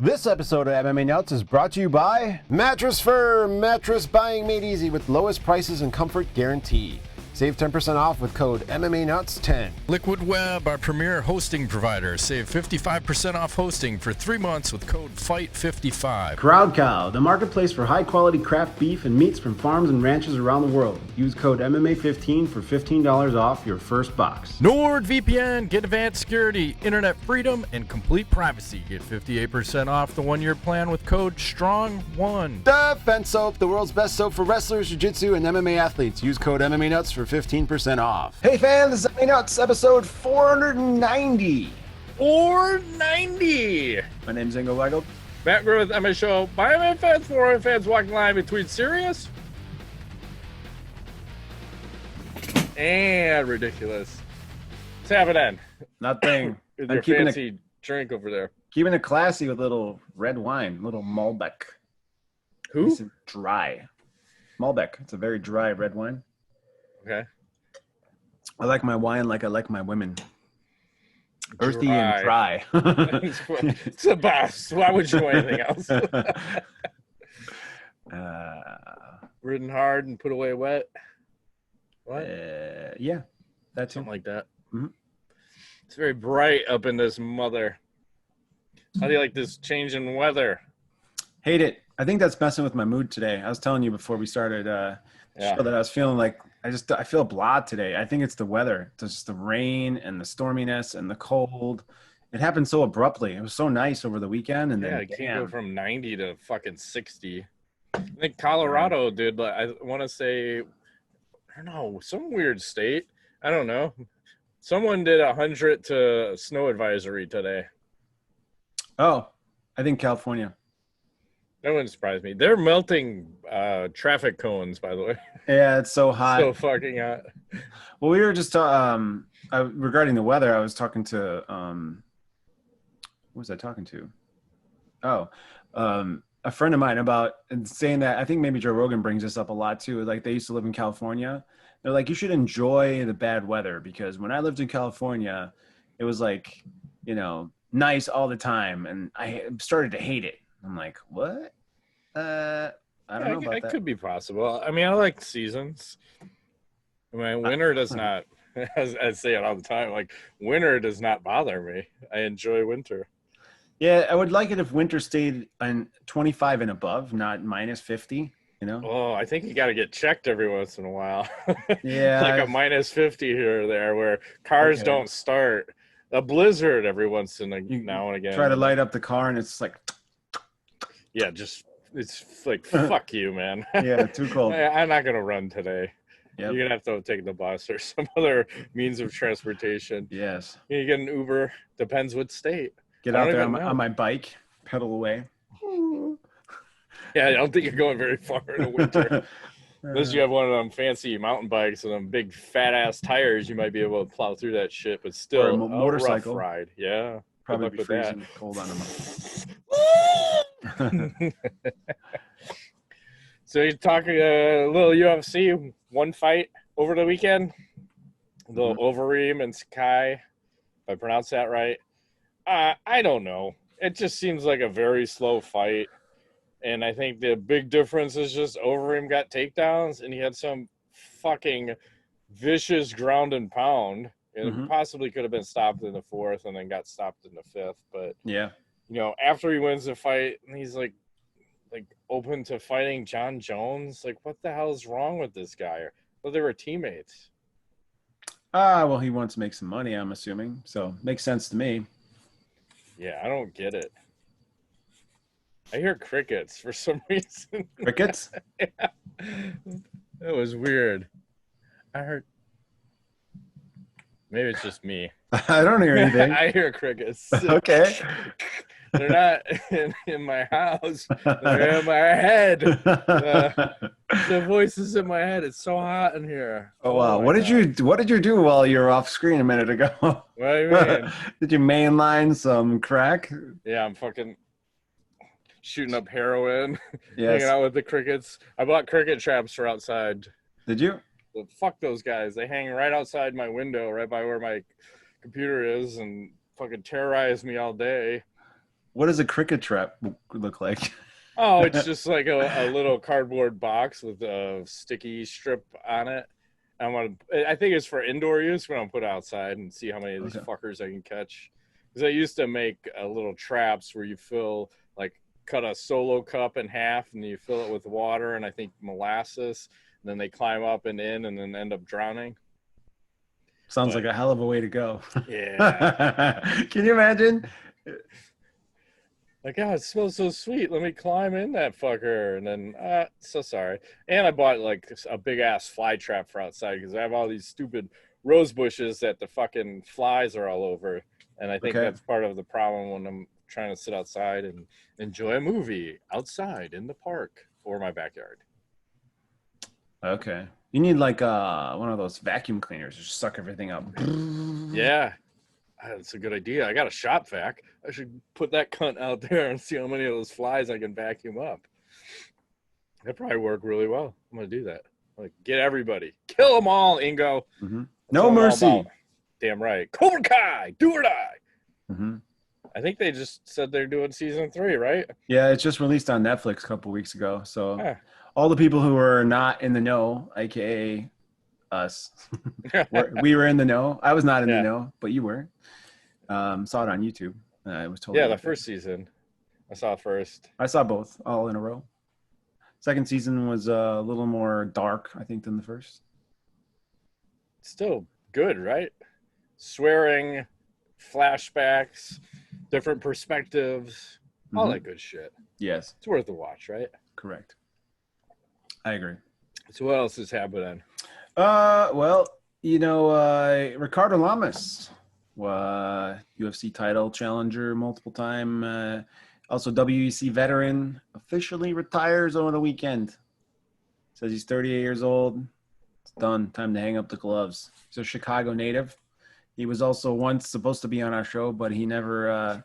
This episode of MMA Nuts is brought to you by Mattress Firm. Mattress buying made easy with lowest prices and comfort guarantee. Save 10% off with code MMANUTS10. Liquid Web, our premier hosting provider. Save 55% off hosting for 3 months with code FIGHT55. Crowd Cow, the marketplace for high-quality craft beef and meats from farms and ranches around the world. Use code MMA15 for $15 off your first box. NordVPN, get advanced security, internet freedom, and complete privacy. Get 58% off the 1-year plan with code STRONG1. Defense Soap, the world's best soap for wrestlers, jiu-jitsu, and MMA athletes. Use code MMANUTS for 15% off. Hey fans, this is MMA Nuts, episode 490. 490! My name's Ingo Weigel. Matt Griffith, MMA Show. By MMA fans, for MMA fans, walking line between serious and ridiculous. What's happening? Nothing. With I'm your keeping fancy drink over there. Keeping it classy with a little red wine, little Malbec. Who? Nice and dry. Malbec. It's a very dry red wine. Okay. I like my wine like I like my women. Earthy and dry. It's the best. Why would you want anything else? Ridden hard and put away wet. What? Yeah. That's something like that. Mm-hmm. It's very bright up in this mother. How do you like this change in weather? Hate it. I think that's messing with my mood today. I was telling you before we started show that I was feeling like I feel blah today. I think it's the weather. It's just the rain and the storminess and the cold. It happened so abruptly. It was so nice over the weekend, and then it can't go from 90 to fucking 60. I think Colorado did, but I want to say, I don't know, some weird state. I don't know. Someone did 100 to snow advisory today. Oh, I think California. That wouldn't surprise me. They're melting traffic cones, by the way. Yeah, it's so hot. So fucking hot. Well, we were just regarding the weather. I was talking to who was I talking to? Oh, a friend of mine about saying that I think maybe Joe Rogan brings this up a lot too. Like they used to live in California. They're like, you should enjoy the bad weather because when I lived in California, it was like, nice all the time, and I started to hate it. I'm like, what? I don't know about that. It could be possible. I mean, I like seasons. I mean, winter does not, as I say it all the time, like winter does not bother me. I enjoy winter. Yeah, I would like it if winter stayed on 25 and above, not minus 50, Oh, I think you got to get checked every once in a while. Yeah. Like a minus 50 here or there where cars don't start. A blizzard every once in now and again. Try to light up the car and it's like... Yeah, it's like, fuck you, man. Yeah, too cold. I'm not going to run today. Yep. You're going to have to take the bus or some other means of transportation. Yes. You get an Uber, depends what state. Get out there on my bike, pedal away. Yeah, I don't think you're going very far in the winter. Unless you have one of them fancy mountain bikes and them big fat-ass tires, you might be able to plow through that shit, but still or a motorcycle. Rough ride. Yeah. Probably be freezing cold on them. So you're talking a little UFC, one fight over the weekend. A little Overeem and Sakai, if I pronounce that right. I don't know. It just seems like a very slow fight. And I think the big difference is just Overeem got takedowns and he had some fucking vicious ground and pound. And possibly could have been stopped in the fourth and then got stopped in the fifth. But, yeah, after he wins the fight, and he's like open to fighting John Jones. Like, what the hell is wrong with this guy? Well, they were teammates. Well, he wants to make some money, I'm assuming. So makes sense to me. Yeah, I don't get it. I hear crickets for some reason. Crickets? Yeah. That was weird. I heard. Maybe it's just me. I don't hear anything. I hear crickets. Okay. They're not in my house. They're in my head. The voice is in my head. It's so hot in here. Oh wow! What did you do while you were off screen a minute ago? What do you mean? Did you mainline some crack? Yeah, I'm fucking shooting up heroin. Yes. Hanging out with the crickets. I bought cricket traps for outside. Did you? Well, fuck those guys. They hang right outside my window, right by where my computer is, and fucking terrorize me all day. What does a cricket trap look like? Oh, it's just like a little cardboard box with a sticky strip on it. I think it's for indoor use. We're gonna put it outside and see how many of these Okay. fuckers I can catch. Because I used to make little traps where you cut a solo cup in half and you fill it with water and I think molasses. And then they climb up and in and then end up drowning. Sounds But like a hell of a way to go. yeah, Can you imagine? like, oh, it smells so sweet. Let me climb in that fucker. And then, so sorry. And I bought like a big ass fly trap for outside because I have all these stupid rose bushes that the fucking flies are all over. And I think Okay. that's part of the problem when I'm trying to sit outside and enjoy a movie outside in the park or my backyard. Okay. You need like one of those vacuum cleaners to just suck everything up. Yeah, that's a good idea. I got a shop vac. I should put that cunt out there and see how many of those flies I can vacuum up. That probably work really well. I'm gonna do that. Like, get everybody, kill them all, Ingo. Mm-hmm. That's No what I'm all mercy. about. Damn right. Cobra Kai, do or die. Mm-hmm. I think they just said they're doing season 3, right? Yeah, it's just released on Netflix a couple weeks ago. So Yeah. all the people who are not in the know, aka us, we were in the know. I was not in the Yeah. know, but you were. Saw it on YouTube. I was totally Yeah, the worth it. first season. I saw first. I saw both all in a row. Second season was a little more dark, I think, than the first. Still good, right? Swearing, flashbacks, different perspectives, all that good shit. Yes, It's worth a watch, right? correct. I agree. So what else is happening? Well, Ricardo Lamas, UFC title challenger multiple time, also WEC veteran, officially retires over the weekend. Says he's 38 years old. It's done. Time to hang up the gloves. He's a Chicago native. He was also once supposed to be on our show, but he never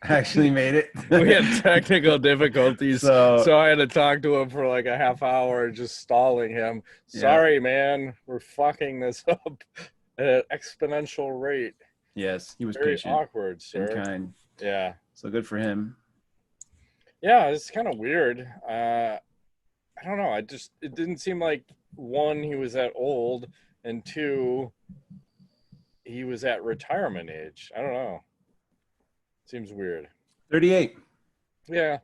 actually made it. We had technical difficulties, So- so I had to talk to him for like a half hour, just stalling him. Sorry, man, we're fucking this up at an exponential rate. Yes, he was Very patient awkward, and sir. kind. Yeah, So good for him. yeah, it's kind of weird. I don't know. It didn't seem like, one, he was that old, and two, he was at retirement age. I don't know. Seems weird. 38. Yeah.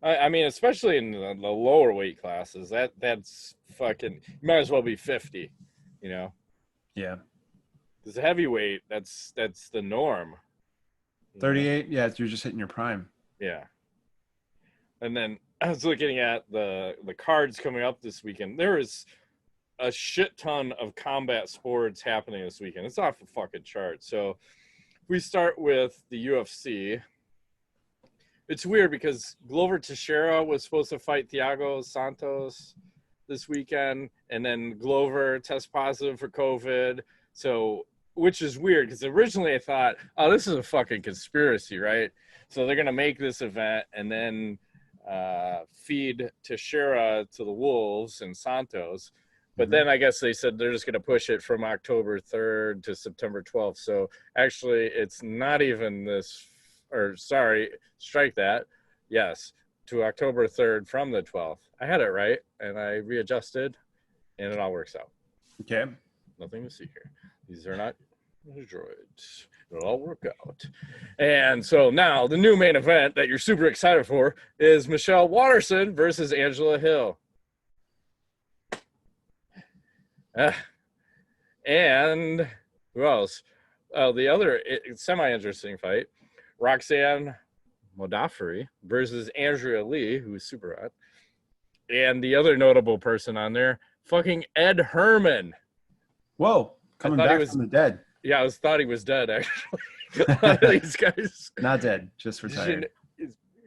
I mean, especially in the lower weight classes, that's fucking, you might as well be 50, you know? Yeah. Because heavyweight, that's the norm. 38. Yeah, you're just hitting your prime. Yeah. And then I was looking at the cards coming up this weekend. There is a shit ton of combat sports happening this weekend. It's off the fucking chart. So we start with the UFC. It's weird because Glover Teixeira was supposed to fight Thiago Santos this weekend, and then Glover tests positive for COVID. So, which is weird because originally I thought, oh, this is a fucking conspiracy, right? So they're gonna make this event and then feed Teixeira to the Wolves and Santos. But then I guess they said they're just going to push it from October 3rd to September 12th. So actually, it's not even this, or sorry, strike that. Yes, to October 3rd from the 12th. I had it right, and I readjusted, and it all works out. Okay. Nothing to see here. These are not droids. It'll all work out. And so now the new main event that you're super excited for is Michelle Waterson versus Angela Hill. And who else? The other semi-interesting fight, Roxanne Modafferi versus Andrea Lee, who's super hot. And the other notable person on there, fucking Ed Herman. Whoa, coming back from the dead. Yeah, I thought he was dead, actually. These guys. Not dead, just retired.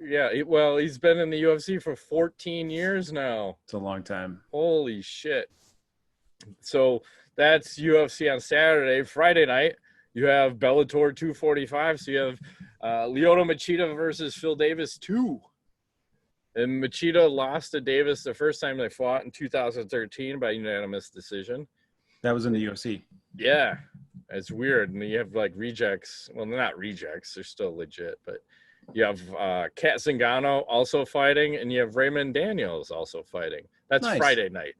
Yeah, well, he's been in the UFC for 14 years now. It's a long time. Holy shit. So that's UFC on Saturday. Friday night, you have Bellator 245. So you have Lyoto Machida versus Phil Davis 2. And Machida lost to Davis the first time they fought in 2013 by unanimous decision. That was in the UFC. Yeah, it's weird. And you have like rejects. Well, they're not rejects. They're still legit. But You have Kat Zingano also fighting, and you have Raymond Daniels also fighting. That's Nice. Friday night.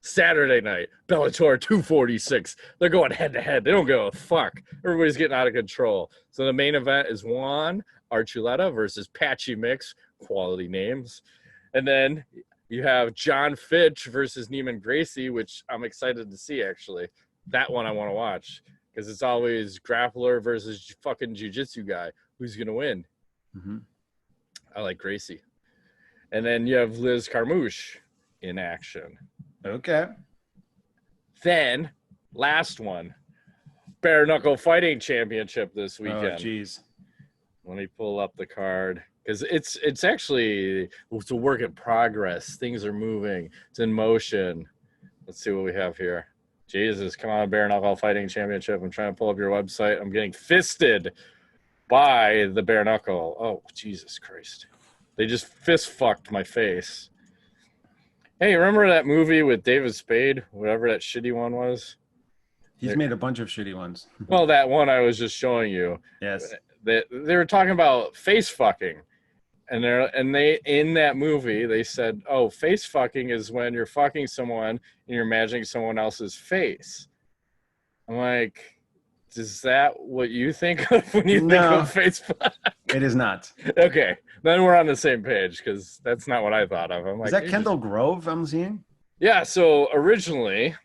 Saturday night, Bellator 246. They're going head to head. They don't give a fuck. Everybody's getting out of control. So the main event is Juan Archuleta versus Patchy Mix. Quality names. And then you have John Fitch versus Neiman Gracie, which I'm excited to see, actually. That one I want to watch because it's always grappler versus fucking jiu-jitsu guy. Who's going to win? Mm-hmm. I like Gracie. And then you have Liz Carmouche in action. Okay. Then, last one, Bare Knuckle Fighting Championship this weekend. Oh, jeez. Let me pull up the card because it's a work in progress. Things are moving. It's in motion. Let's see what we have here. Jesus, come on, Bare Knuckle Fighting Championship. I'm trying to pull up your website. I'm getting fisted by the Bare Knuckle. Oh, Jesus Christ. They just fist fucked my face. Hey, remember that movie with David Spade? Whatever that shitty one was? He's made a bunch of shitty ones. Well, that one I was just showing you. Yes. They were talking about face fucking. And they in that movie, they said, oh, face fucking is when you're fucking someone and you're imagining someone else's face. I'm like, is that what you think of when you think of face fuck? It is not. Okay. Then we're on the same page because that's not what I thought of. I'm like, is that Kendall Grove I'm seeing? Yeah, so originally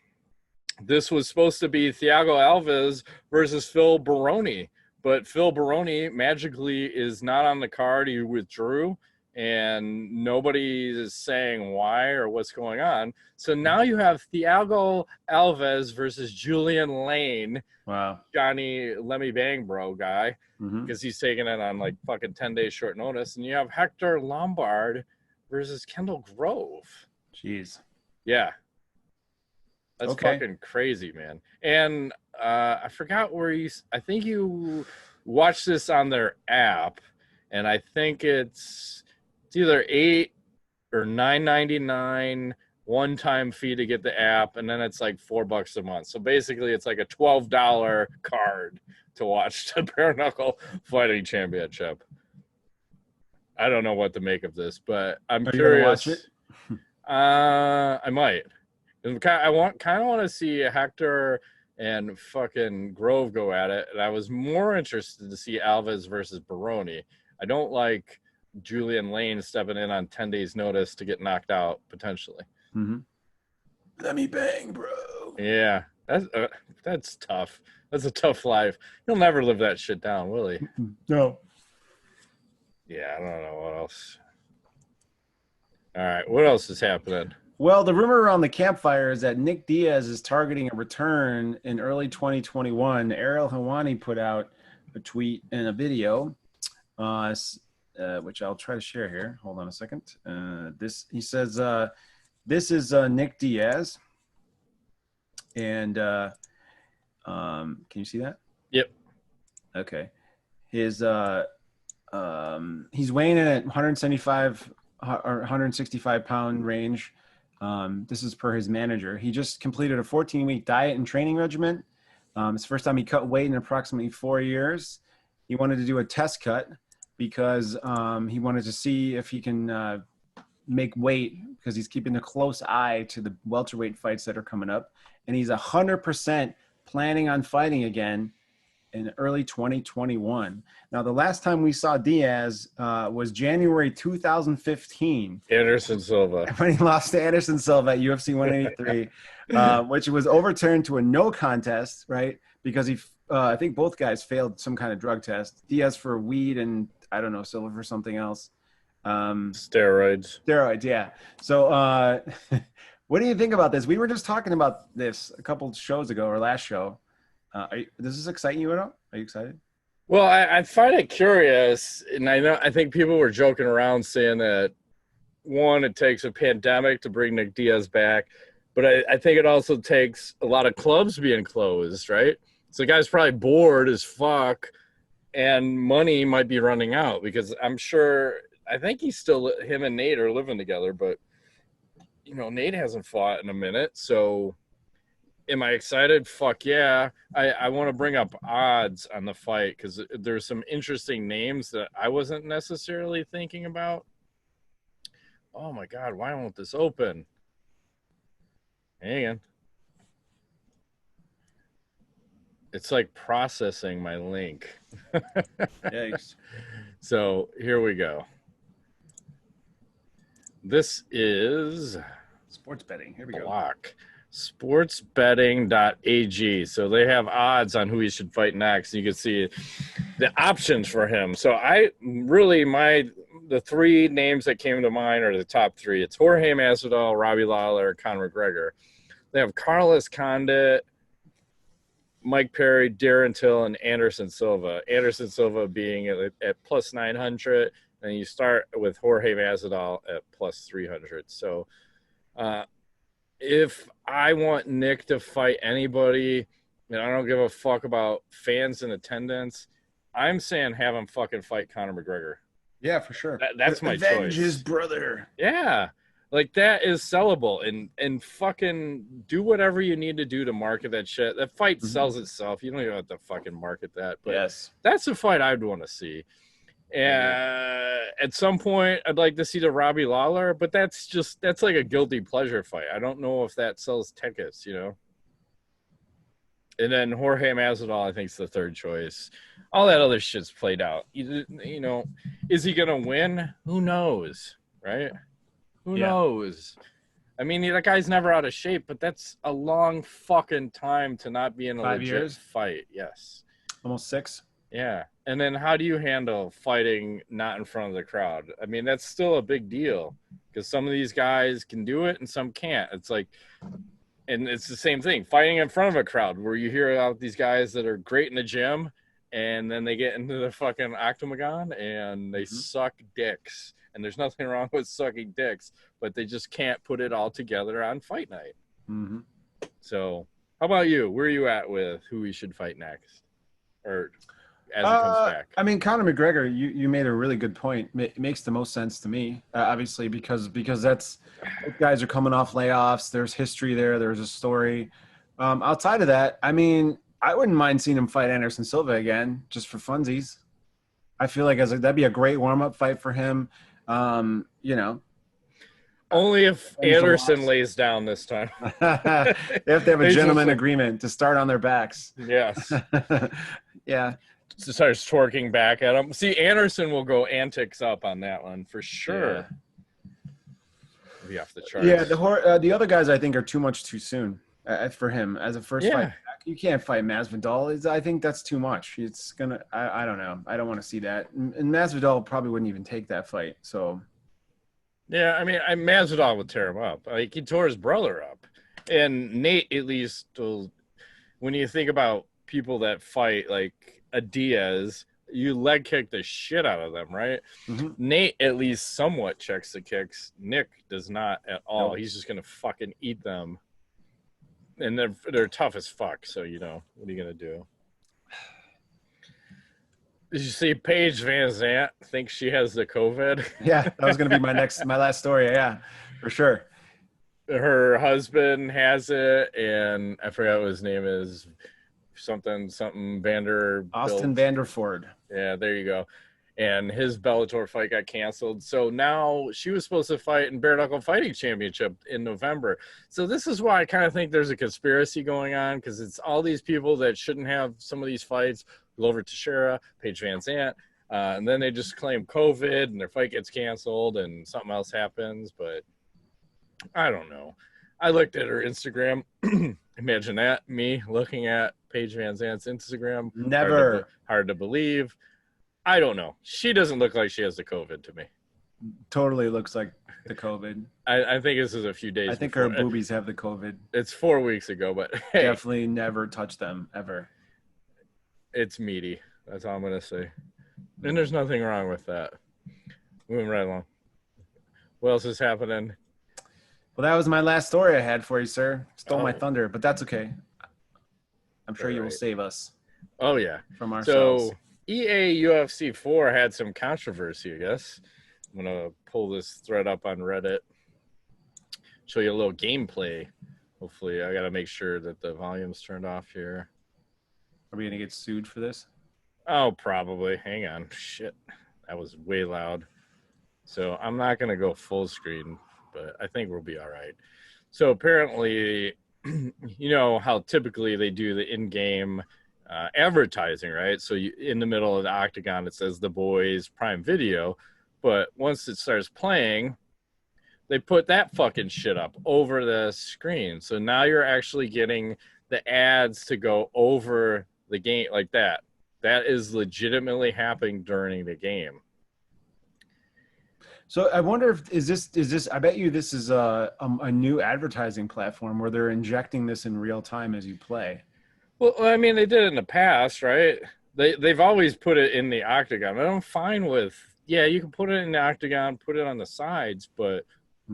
this was supposed to be Thiago Alves versus Phil Baroni, but Phil Baroni magically is not on the card. He withdrew, and nobody is saying why or what's going on. So now you have Thiago Alves versus Julian Lane. Wow. Johnny Lemmy Bang Bro guy, because he's taking it on like fucking 10 days short notice. And you have Hector Lombard versus Kendall Grove. Jeez. Yeah. That's fucking crazy, man. And I forgot where I think you watch this on their app, and I think it's either $8 or $9.99 one-time fee to get the app, and then it's like $4 a month. So basically, it's like a $12 card to watch the Bare Knuckle Fighting Championship. I don't know what to make of this, but I'm curious. You gonna watch it? I might. I kind of want to see Hector and fucking Grove go at it, and I was more interested to see Alves versus Baroni. I don't like Julian Lane stepping in on 10 days notice to get knocked out potentially. Let me bang, bro. Yeah, that's tough. That's a tough life. He'll never live that shit down, will he? No. Yeah, I don't know what else. All right, what else is happening? Well, the rumor around the campfire is that Nick Diaz is targeting a return in early 2021. Ariel Helwani put out a tweet and a video, which I'll try to share here. Hold on a second. He says, this is Nick Diaz. And can you see that? Yep. Okay. He's weighing in at 175 or 165 pound range. This is per his manager. He just completed a 14-week diet and training regimen. It's the first time he cut weight in approximately 4 years. He wanted to do a test cut because he wanted to see if he can make weight because he's keeping a close eye to the welterweight fights that are coming up. And he's 100% planning on fighting again in early 2021. Now, the last time we saw Diaz was January 2015. Anderson Silva. When he lost to Anderson Silva at UFC 183, which was overturned to a no contest, right? Because I think both guys failed some kind of drug test. Diaz for weed and, I don't know, Silva for something else. Steroids. Steroids, yeah. So what do you think about this? We were just talking about this a couple shows ago or last show. Does this excite you at all? Are you excited? Well, I find it curious, and I think people were joking around saying that, one, it takes a pandemic to bring Nick Diaz back, but I think it also takes a lot of clubs being closed, right? So the guy's probably bored as fuck, and money might be running out because I think him and Nate are living together, but, Nate hasn't fought in a minute, so Am I excited? Fuck yeah. I want to bring up odds on the fight because there's some interesting names that I wasn't necessarily thinking about. Oh my God, why won't this open? Hang on. It's like processing my link. Yikes. So here we go. This is Sports betting. Here we go. block. Sportsbetting.ag. So they have odds on who he should fight next. You can see the options for him. So the three names that came to mind are the top three. It's Jorge Masvidal, Robbie Lawler, Conor McGregor. They have Carlos Condit, Mike Perry, Darren Till, and Anderson Silva. Anderson Silva being at plus 900, and you start with Jorge Masvidal at plus 300. So if I want Nick to fight anybody, and I don't give a fuck about fans in attendance, I'm saying have him fucking fight Conor McGregor. Yeah, for sure. That's my choice. Avenge his brother. Yeah. Like that is sellable and fucking do whatever you need to do to market that shit. That fight sells itself. You don't even have to fucking market that. But yes, that's a fight I'd want to see. At some point, I'd like to see the Robbie Lawler, but that's like a guilty pleasure fight. I don't know if that sells tickets, you know. And then Jorge Masvidal, I think, is the third choice. All that other shit's played out. You know, is he gonna win? Who knows, right? Who knows? I mean, that guy's never out of shape, but that's a long fucking time to not be in a 5 legit years? fight. Yes. Almost 6. Yeah. And then how do you handle fighting not in front of the crowd? I mean, that's still a big deal because some of these guys can do it and some can't. It's like, and it's the same thing, fighting in front of a crowd where you hear about these guys that are great in the gym and then they get into the fucking octagon and they suck dicks. And there's nothing wrong with sucking dicks, but they just can't put it all together on fight night. Mm-hmm. So how about you? Where are you at with who we should fight next? Or as it comes back? I mean, Conor McGregor, you made a really good point. It makes the most sense to me, obviously, because those guys are coming off layoffs. There's history there. There's a story. Outside of that, I mean, I wouldn't mind seeing him fight Anderson Silva again, just for funsies. I feel like that'd be a great warm-up fight for him. You know. Only if Anderson lays down this time. They have to have a gentleman agreement to start on their backs. Yes. Yeah. Starts twerking back at him. See, Anderson will go antics up on that one for sure. Yeah. Be off the charts. Yeah, the other guys I think are too much too soon for him as a first fight back. You can't fight Masvidal. I think that's too much. It's gonna. I don't know. I don't want to see that. And Masvidal probably wouldn't even take that fight. So. Yeah, I mean, Masvidal would tear him up. Like he tore his brother up, and Nate at least. When you think about people that fight like a Diaz, you leg kick the shit out of them, right? Mm-hmm. Nate at least somewhat checks the kicks. Nick does not at all. Nope. He's just gonna fucking eat them. And they're tough as fuck, so you know, what are you gonna do? Did you see Paige Van Zant thinks she has the COVID? Yeah, that was gonna be my last story. Yeah, for sure. Her husband has it, and I forgot what his name is. Something Austin Vanderford. Yeah, there you go. And his Bellator fight got canceled. So now she was supposed to fight in Bare Knuckle Fighting Championship in November. So this is why I kind of think there's a conspiracy going on, because it's all these people that shouldn't have some of these fights. Glover Teixeira, Paige Van Zant, and then they just claim COVID and their fight gets canceled and something else happens. But I don't know. I looked at her Instagram. Imagine that, me looking at Paige Van Zant's Instagram. Never. Hard to believe. I don't know. She doesn't look like she has the COVID to me. Totally looks like the COVID. I think this is a few days. I think her boobies have the COVID. It's 4 weeks ago, but hey, definitely never touch them ever. It's meaty. That's all I'm gonna say. And there's nothing wrong with that. Moving right along. What else is happening? Well, that was my last story I had for you, sir. Stole my thunder, but that's okay. I'm sure you will save us. Oh yeah, from ourselves. So EA UFC 4 had some controversy, I guess. I'm going to pull this thread up on Reddit, show you a little gameplay Hopefully, I got to make sure that the volume's turned off here. Are we gonna get sued for this? Oh, probably. Hang on. Shit. That was way loud. So I'm not going to go full screen, but I think we'll be all right. So apparently, you know how typically they do the in-game advertising, right? So in the middle of the octagon, it says the boys Prime Video. But once it starts playing, they put that fucking shit up over the screen. So now you're actually getting the ads to go over the game like that. That is legitimately happening during the game. So I wonder if is this? I bet you this is a new advertising platform where they're injecting this in real time as you play. Well, I mean, they did it in the past, right? They've always put it in the octagon. I'm fine with, yeah, you can put it in the octagon, put it on the sides, but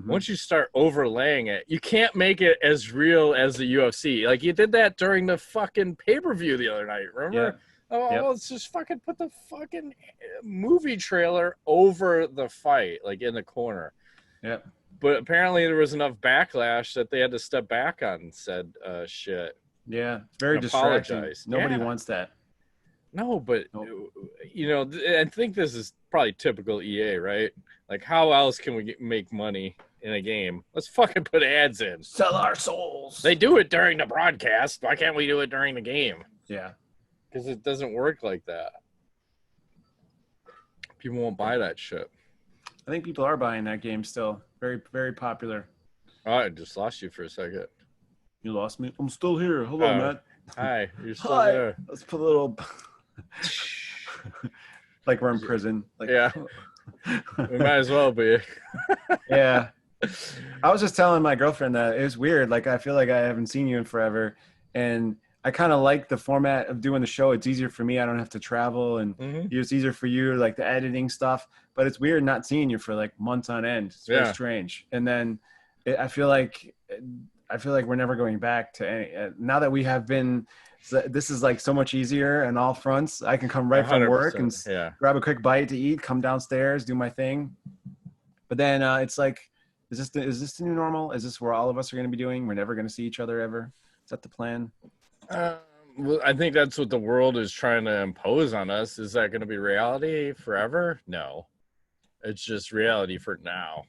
once you start overlaying it, you can't make it as real as the UFC. Like you did that during the fucking pay-per-view the other night, remember? Yeah. Oh, Yep. let's just fucking put the fucking movie trailer over the fight, like in the corner. Yep. But apparently there was enough backlash that they had to step back on said shit. Yeah. It's very And distracting. apologize. Nobody Yeah. wants that. No, but Nope. you know, I think this is probably typical EA, right? Like, how else can we make money in a game? Let's fucking put ads in. Sell our souls. They do it during the broadcast. Why can't we do it during the game? Yeah. Because it doesn't work like that. People won't buy that shit. I think people are buying that game still. Very, very popular. Oh, I just lost you for a second. You lost me. I'm still here. Hello, Matt. Hi, you're still Hi. there. Let's put a little like we're in prison. Like, yeah. We might as well be. Yeah. I was just telling my girlfriend that it was weird. Like, I feel like I haven't seen you in forever. And I kind of like the format of doing the show. It's easier for me. I don't have to travel. And it's easier for you, like the editing stuff. But it's weird not seeing you for like months on end. It's very strange. And then I feel like we're never going back to any. Now that we have been, this is like so much easier on all fronts. I can come right from work and grab a quick bite to eat, come downstairs, do my thing. But then it's like, is this the new normal? Is this where all of us are going to be doing? We're never going to see each other ever. Is that the plan? Well, I think that's what the world is trying to impose on us. Is that going to be reality forever? No, it's just reality for now.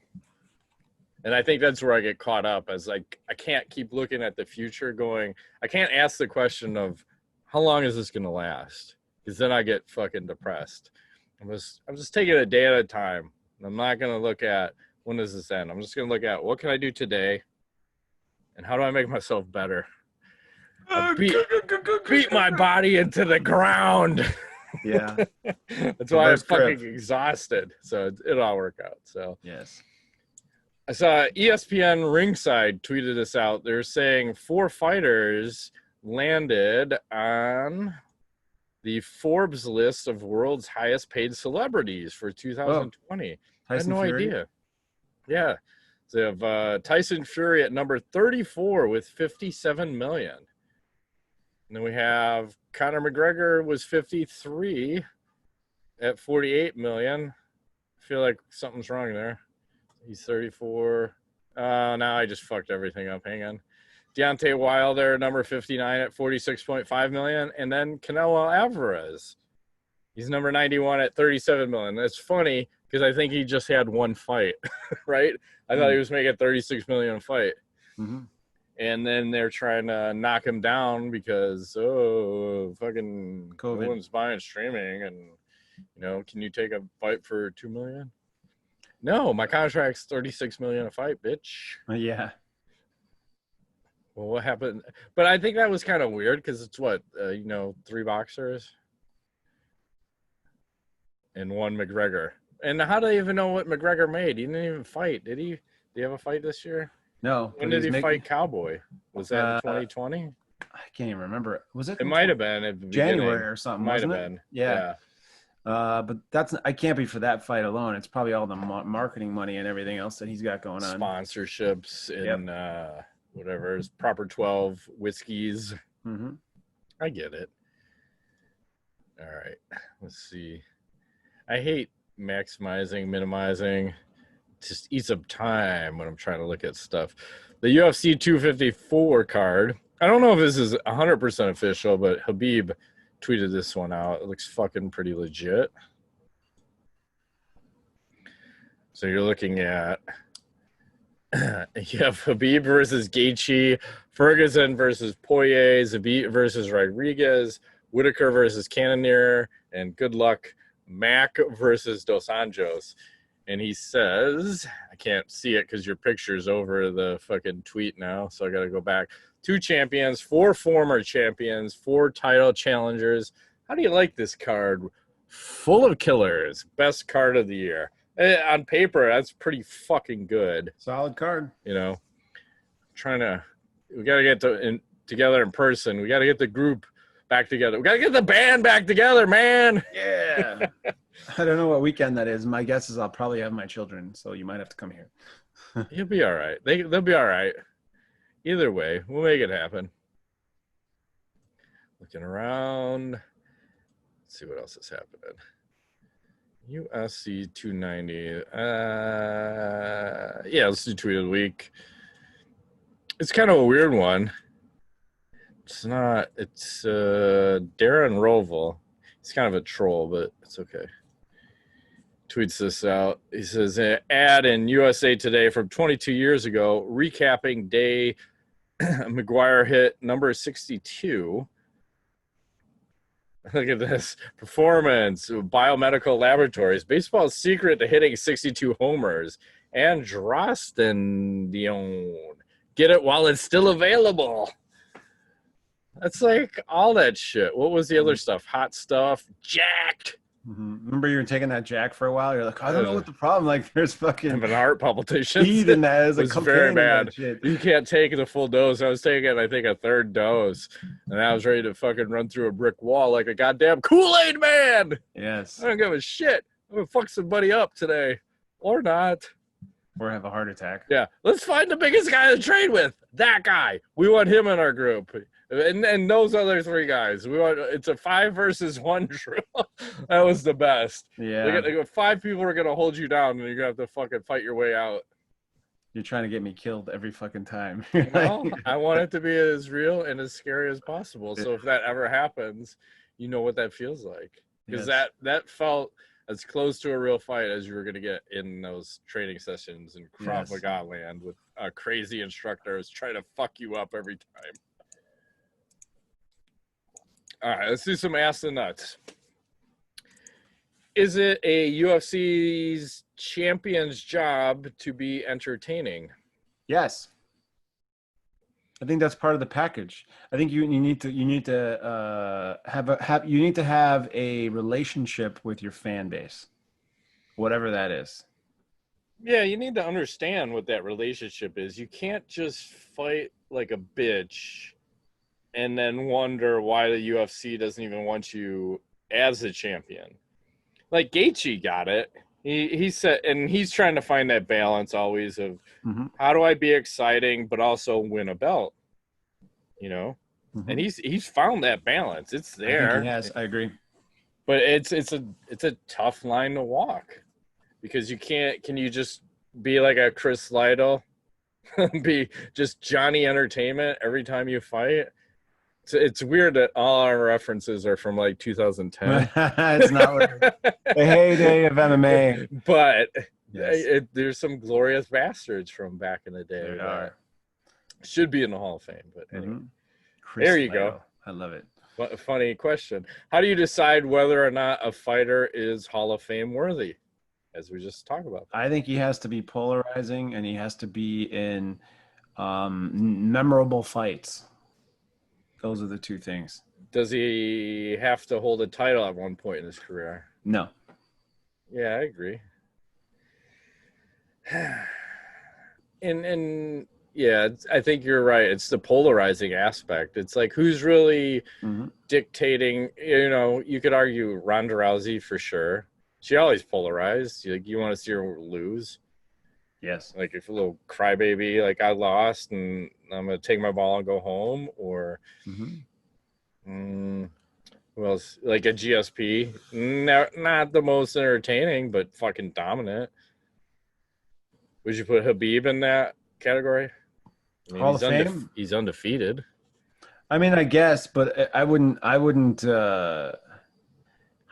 And I think that's where I get caught up, as like I can't keep looking at the future going, I can't ask the question of how long is this going to last? Because then I get fucking depressed. I'm just taking it a day at a time. I'm not going to look at when does this end. I'm just going to look at what can I do today and how do I make myself better? Beat my body into the ground. Yeah. That's why I'm fucking exhausted. So it'll all work out. So yes. I saw ESPN Ringside tweeted this out. They're saying 4 fighters landed on the Forbes list of world's highest paid celebrities for 2020. I had no idea. Yeah. So they have Tyson Fury at number 34 with 57 million. And then we have Conor McGregor was 53 at 48 million. I feel like something's wrong there. He's 34. Now I just fucked everything up. Hang on. Deontay Wilder, number 59 at 46.5 million. And then Canelo Alvarez. He's number 91 at 37 million. That's funny because I think he just had one fight, right? I thought he was making 36 million a fight. And then they're trying to knock him down because, fucking COVID. No one's buying streaming. And, you know, can you take a fight for 2 million? No, my contract's 36 million a fight, bitch. Yeah. Well, what happened? But I think that was kind of weird because it's what, 3 boxers and 1 McGregor. And how do they even know what McGregor made? He didn't even fight, did he? Did he have a fight this year? No. When did he fight Cowboy? Was that in 2020? I can't even remember. Was it? It might have been at the January or something. Might have been. Yeah. But I can't be for that fight alone. It's probably all the marketing money and everything else that he's got going on. Sponsorships and whatever. It's proper 12 whiskeys. I get it. All right. Let's see. I hate maximizing, minimizing. just eats up time when I'm trying to look at stuff. The UFC 254 card. I don't know if this is 100% official, but Habib tweeted this one out. It looks fucking pretty legit. So you're looking at you have Habib versus Gaethje, Ferguson versus Poirier, Zabit versus Rodriguez, Whitaker versus Cannonier, and good luck Mac versus Dos Anjos. And he says, I can't see it because your picture's over the fucking tweet now, so I got to go back. 2 champions, 4 former champions, 4 title challengers. How do you like this card? Full of killers. Best card of the year. On paper, that's pretty fucking good. Solid card. You know, we got to get together in person. We got to get the group back together. We got to get the band back together, man. Yeah. I don't know what weekend that is. My guess is I'll probably have my children, so you might have to come here. You'll be all right. They'll be all right. Either way, we'll make it happen. Looking around. Let's see what else is happening. USC 290. Yeah, let's do tweet of the week. It's kind of a weird one. It's Darren Roval. He's kind of a troll, but it's okay. Tweets this out. He says, ad in USA Today from 22 years ago, recapping day McGuire hit number 62. Look at this. Performance, biomedical laboratories, baseball's secret to hitting 62 homers, and Drosten Dion. Get it while it's still available. That's like all that shit. What was the other stuff? Hot stuff, jacked. Mm-hmm. Remember you were taking that Jack for a while? You're like, I don't know what the problem. Like, there's fucking having heart palpitations. speed in that. It was very bad. You can't take the full dose. I was taking, I think, a 3rd dose, and I was ready to fucking run through a brick wall like a goddamn Kool-Aid man. Yes. I don't give a shit. I'm gonna fuck somebody up today, or not, or have a heart attack. Yeah, let's find the biggest guy to trade with. That guy. We want him in our group. And those other 3 guys, it's a 5 versus 1 drill. That was the best. Yeah. 5 people are gonna hold you down, and you're gonna have to fucking fight your way out. You're trying to get me killed every fucking time. No, I want it to be as real and as scary as possible. So if that ever happens, you know what that feels like. Because that felt as close to a real fight as you were gonna get in those training sessions in Krav Maga land with crazy instructors trying to fuck you up every time. All right, let's do some ass and nuts. Is it a UFC's champion's job to be entertaining? Yes. I think that's part of the package. I think you need to have a relationship with your fan base, whatever that is. Yeah, you need to understand what that relationship is. You can't just fight like a bitch and then wonder why the UFC doesn't even want you as a champion. Like Gaethje got it. He said, and he's trying to find that balance always of how do I be exciting but also win a belt, you know? And he's found that balance. It's there. Yes, I agree. But it's a tough line to walk because you can't. Can you just be like a Chris Lytle, be just Johnny Entertainment every time you fight? It's weird that all our references are from like 2010. It's not like the heyday of MMA. But there's some glorious bastards from back in the day. There are. Should be in the Hall of Fame. But anyway, there you go. I love it. Funny question. How do you decide whether or not a fighter is Hall of Fame worthy? As we just talked about. I think he has to be polarizing and he has to be in memorable fights. Those are the 2 things. Does he have to hold a title at one point in his career? No. Yeah, I agree. And yeah, I think you're right. It's the polarizing aspect. It's like who's really dictating. You know, you could argue Ronda Rousey for sure. She always polarized. Like you want to see her lose. Yes. Like if a little crybaby, like I lost and I'm gonna take my ball and go home, or who else? Like a GSP, not the most entertaining, but fucking dominant. Would you put Habib in that category? I mean, Hall of Fame? He's undefeated. I mean, I guess, but I wouldn't, how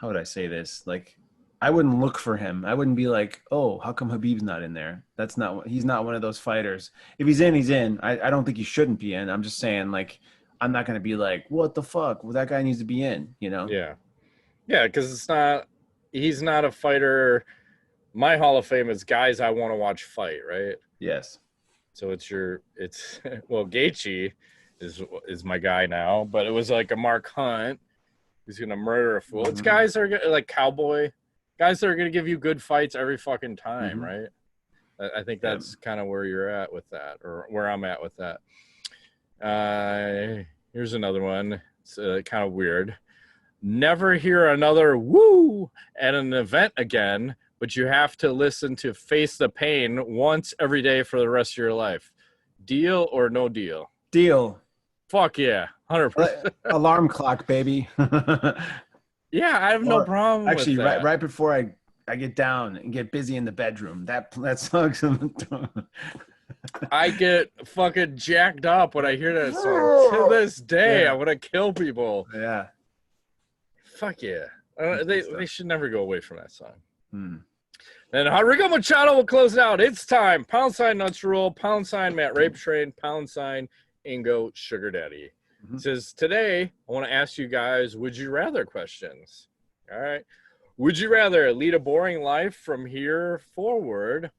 would I say this? Like, I wouldn't look for him. I wouldn't be like, oh, how come Habib's not in there? He's not one of those fighters. If he's in, he's in. I don't think he shouldn't be in. I'm just saying, like, I'm not going to be like, what the fuck? Well, that guy needs to be in, you know? Yeah. Yeah, because he's not a fighter. My Hall of Fame is guys I want to watch fight, right? Yes. So well, Gaethje is my guy now, but it was like a Mark Hunt who's gonna murder a fool. It's guys that are like Cowboy, guys that are gonna give you good fights every fucking time, right? I think that's kind of where you're at with that, or where I'm at with that. Here's another one. It's kind of weird. Never hear another woo at an event again, but you have to listen to Face the Pain once every day for the rest of your life. Deal or no deal? Deal. Fuck yeah, 100%. Alarm clock, baby. Yeah, I have no problem actually, with that. right before I get down and get busy in the bedroom, that song's I get fucking jacked up when I hear that song. To this day, I want to kill people. Yeah. Fuck yeah. They should never go away from that song. And Rodrigo Machado will close it out. It's time. # Nuts Rule, # Matt Rape Train, # Ingo Sugar Daddy. It says, today, I want to ask you guys, would you rather questions? All right. Would you rather lead a boring life from here forward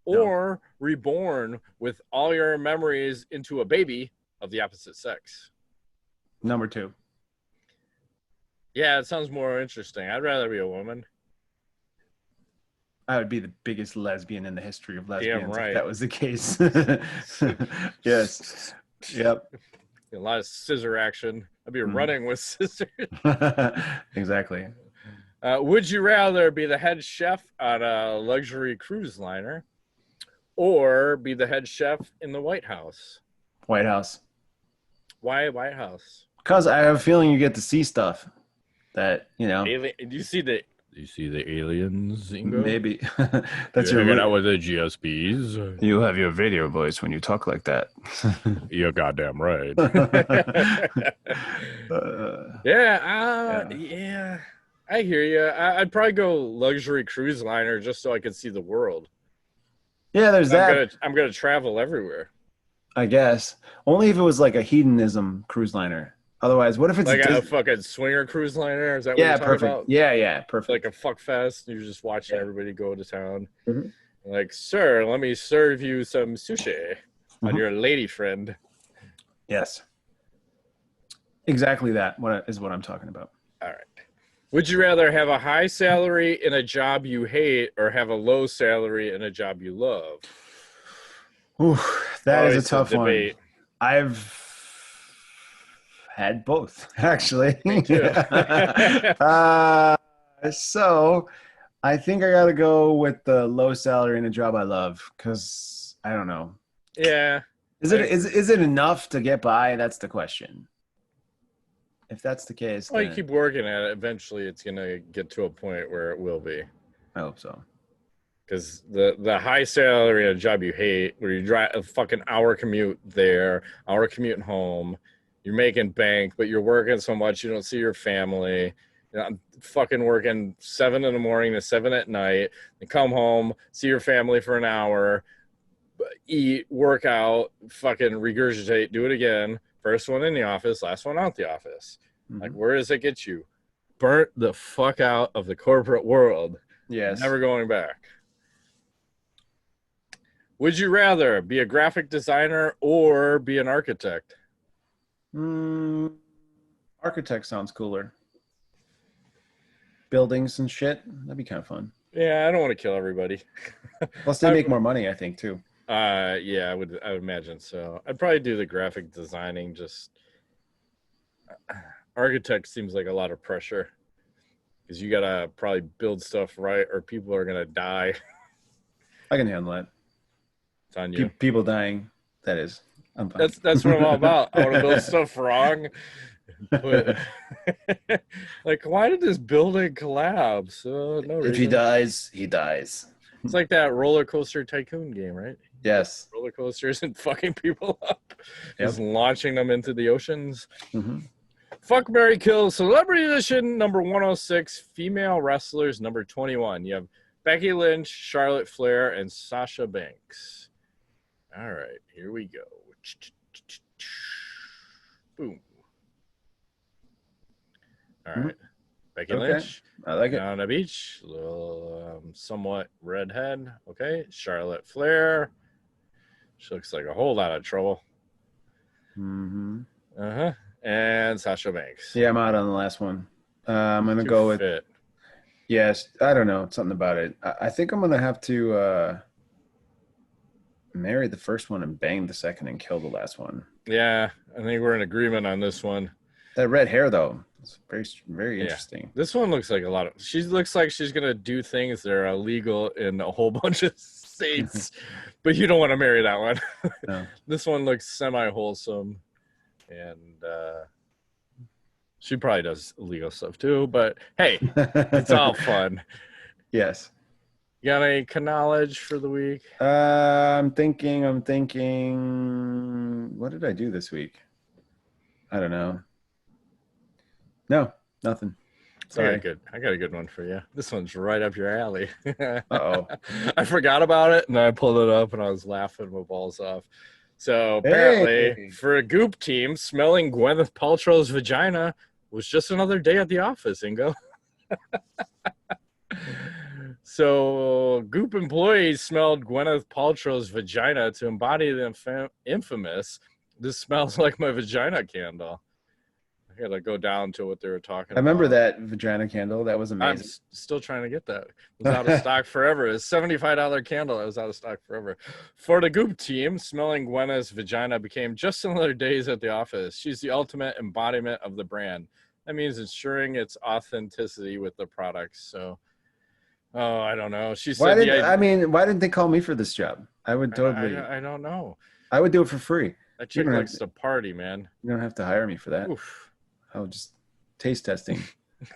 or reborn with all your memories into a baby of the opposite sex? Number 2. Yeah, it sounds more interesting. I'd rather be a woman. I would be the biggest lesbian in the history of lesbians. Damn right. If that was the case. Yes. Yep. A lot of scissor action. I'd be running with scissors. Exactly. Would you rather be the head chef on a luxury cruise liner or be the head chef in the White House? White House. Why White House? Because I have a feeling you get to see stuff that, you know. Do you see the aliens, Ingo? Maybe. That's You're hanging out with the GSPs. You have your video voice when you talk like that. You're goddamn right. Yeah. I hear you. I'd probably go luxury cruise liner just so I could see the world. Yeah, there's that. I'm gonna travel everywhere. I guess only if it was like a hedonism cruise liner. Otherwise, what if it's like a fucking swinger cruise liner? Is that what you're talking perfect. about? Yeah, perfect. Like a fuck fest. You're just watching everybody go to town. Like, sir, let me serve you some sushi on your lady friend. Yes, exactly that. What I'm talking about. All right. Would you rather have a high salary in a job you hate or have a low salary in a job you love? Ooh, that is a tough one. I've had both, actually. Me too. So I think I got to go with the low salary in a job I love because I don't know. Yeah. Is it enough to get by? That's the question. If that's the case, well, you keep working at it. Eventually, it's gonna get to a point where it will be. I hope so. Because the high salary in a job you hate, where you drive a fucking hour commute there, hour commute home, you're making bank, but you're working so much you don't see your family. You know, I'm fucking working 7 in the morning to 7 at night, and come home, see your family for an hour, eat, work out, fucking regurgitate, do it again. First one in the office, last one out the office. Like, where does it get you? Burnt the fuck out of the corporate world. Yes. Never going back. Would you rather be a graphic designer or be an architect? Architect sounds cooler. Buildings and shit. That'd be kind of fun. Yeah, I don't want to kill everybody. Plus, they make more money, I think, too. Yeah, I would imagine so. I'd probably do the graphic designing. Just architect seems like a lot of pressure because you gotta probably build stuff right, or people are gonna die. I can handle that. It's on you. People dying. That is. I'm fine. That's what I'm all about. I want to build stuff wrong. But, like, why did this building collapse? No reason. If he dies, he dies. It's like that roller coaster tycoon game, right? Yes. Roller coasters and fucking people up, Yep. just launching them into the oceans. Mm-hmm. Fuck, Marry, Kill, Celebrity Edition number 106, female wrestlers number 21. You have Becky Lynch, Charlotte Flair, and Sasha Banks. All right, here we go. Boom. All right. Becky Lynch. I like it. On the beach. Little, somewhat redhead. Okay. Charlotte Flair. She looks like a whole lot of trouble. Mm-hmm. Uh-huh. And Sasha Banks. Yeah, I'm out on the last one. I'm going to go with... Fit. Yes, I don't know. Something about it. I think I'm going to have to marry the first one and bang the second and kill the last one. Yeah, I think we're in agreement on this one. That red hair, though, it's very, very interesting. This one looks like a lot of... She looks like she's going to do things that are illegal in a whole bunch of states, but you don't want to marry that one. No. This one looks semi-wholesome, and she probably does illegal stuff too, but hey, it's all fun. Yes. You got any knowledge for the week? I'm thinking, what did I do this week? I don't know. No, nothing. Sorry. I got a good one for you. This one's right up your alley. Uh-oh. I forgot about it, and I pulled it up, and I was laughing my balls off. So apparently, for a Goop team, smelling Gwyneth Paltrow's vagina was just another day at the office, Ingo. So Goop employees smelled Gwyneth Paltrow's vagina to embody the infamous "This smells like my vagina" candle. I gotta go down to what they were talking about. I remember that vagina candle. That was amazing. I'm still trying to get that. It was out of stock forever. It's a $75 candle. It was out of stock forever. For the Goop team, smelling Gwyneth's vagina became just another days at the office. She's the ultimate embodiment of the brand. That means ensuring its authenticity with the products. So, I don't know. She said, why didn't they call me for this job? I would totally. I don't know. I would do it for free. That chick likes to party, man. You don't have to hire me for that. Oof. I'll just taste testing.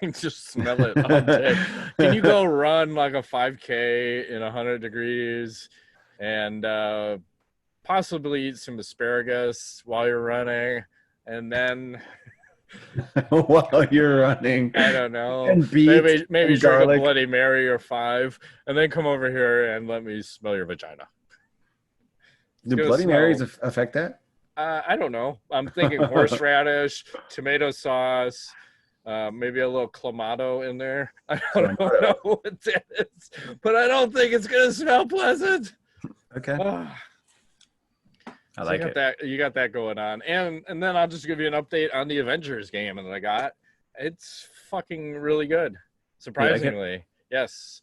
Just smell it all day. Can you go run like a 5K in 100 degrees and possibly eat some asparagus while you're running, and then while you're running, I don't know, and maybe drink garlic. a Bloody Mary or 5, and then come over here and let me smell your vagina. Do Bloody Marys affect that? I don't know. I'm thinking horseradish, tomato sauce, maybe a little clamato in there. I don't know what that is, but I don't think it's gonna smell pleasant. Okay. I like it. You got that going on, and then I'll just give you an update on the Avengers game that I got. It's fucking really good, surprisingly. Yes.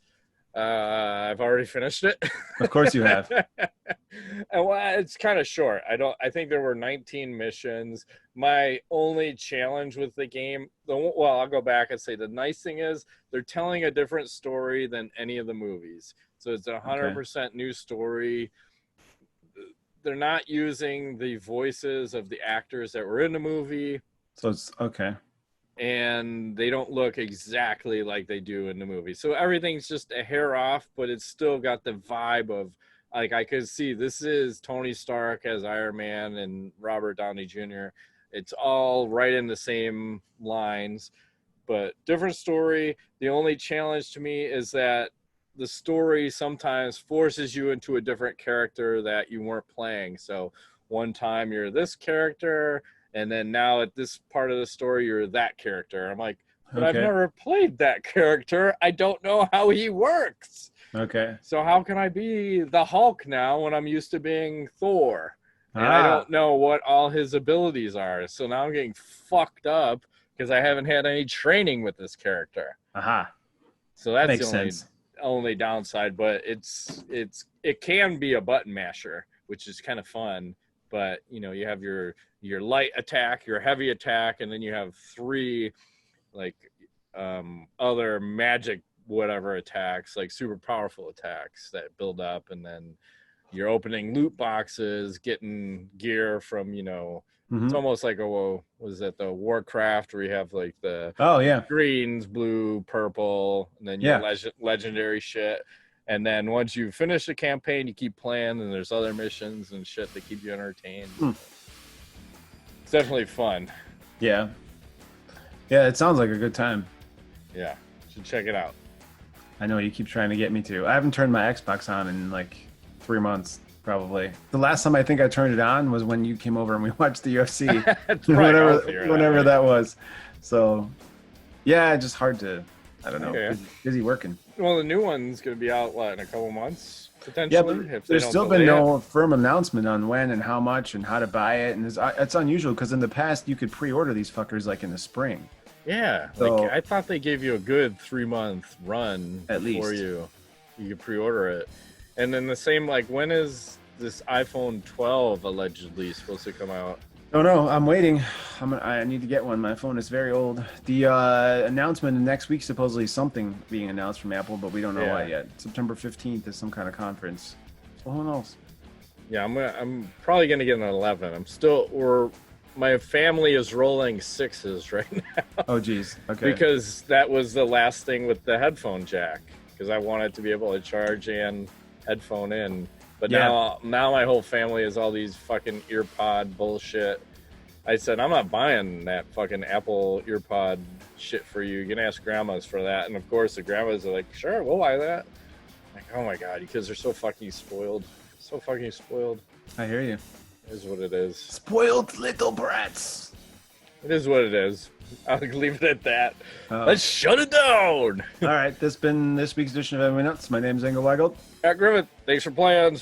I've already finished it. Of course you have. And it's kind of short. I think there were 19 missions. My only challenge with the game, I'll go back and say the nice thing is they're telling a different story than any of the movies. So it's a 100% new story. They're not using the voices of the actors that were in the movie. So it's okay. And they don't look exactly like they do in the movie. So everything's just a hair off, but it's still got the vibe of, like, I could see this is Tony Stark as Iron Man and Robert Downey Jr. It's all right in the same lines, but different story. The only challenge to me is that the story sometimes forces you into a different character that you weren't playing. So one time you're this character, and then now at this part of the story, you're that character. I'm like, but I've never played that character. I don't know how he works. Okay. So how can I be the Hulk now when I'm used to being Thor? And I don't know what all his abilities are. So now I'm getting fucked up because I haven't had any training with this character. So that's the only downside, but it can be a button masher, which is kind of fun. But you have your light attack, your heavy attack, and then you have 3 like other magic whatever attacks, like super powerful attacks that build up, and then you're opening loot boxes, getting gear from it's almost like the Warcraft where you have like the greens, blue, purple, and then your legendary shit. And then once you finish the campaign, you keep playing, and there's other missions and shit that keep you entertained. It's definitely fun. Yeah. Yeah, it sounds like a good time. Yeah, you should check it out. I know you keep trying to get me to. I haven't turned my Xbox on in like 3 months, probably. The last time I think I turned it on was when you came over and we watched the UFC. whenever that was. So, yeah, just hard to, I don't know, busy working. Well, the new one's going to be out, what, in a couple months, potentially? Yeah, but there's still been no firm announcement on when and how much and how to buy it. And it's unusual because in the past, you could pre-order these fuckers like in the spring. Yeah, so, like, I thought they gave you a good 3-month run at least before you could pre-order it. And then the same, like, when is this iPhone 12 allegedly supposed to come out? Oh no, I'm waiting. I need to get one. My phone is very old. The announcement next week, supposedly something being announced from Apple, but we don't know what yet. September 15th is some kind of conference. So who knows? Yeah, I'm probably gonna get an 11. My family is rolling 6s right now. Oh geez, okay. Because that was the last thing with the headphone jack. Because I wanted to be able to charge and headphone in. But now my whole family is all these fucking earpod bullshit. I said, I'm not buying that fucking Apple earpod shit for you. You can ask grandmas for that. And of course the grandmas are like, sure, we'll buy that. I'm like, oh my God, you kids are so fucking spoiled. So fucking spoiled. I hear you. It is what it is. Spoiled little brats. It is what it is. I'll leave it at that. Let's shut it down. All right, this has been this week's edition of MMANUTS. My name is Engel Weigelt. At Griffith, thanks for playing.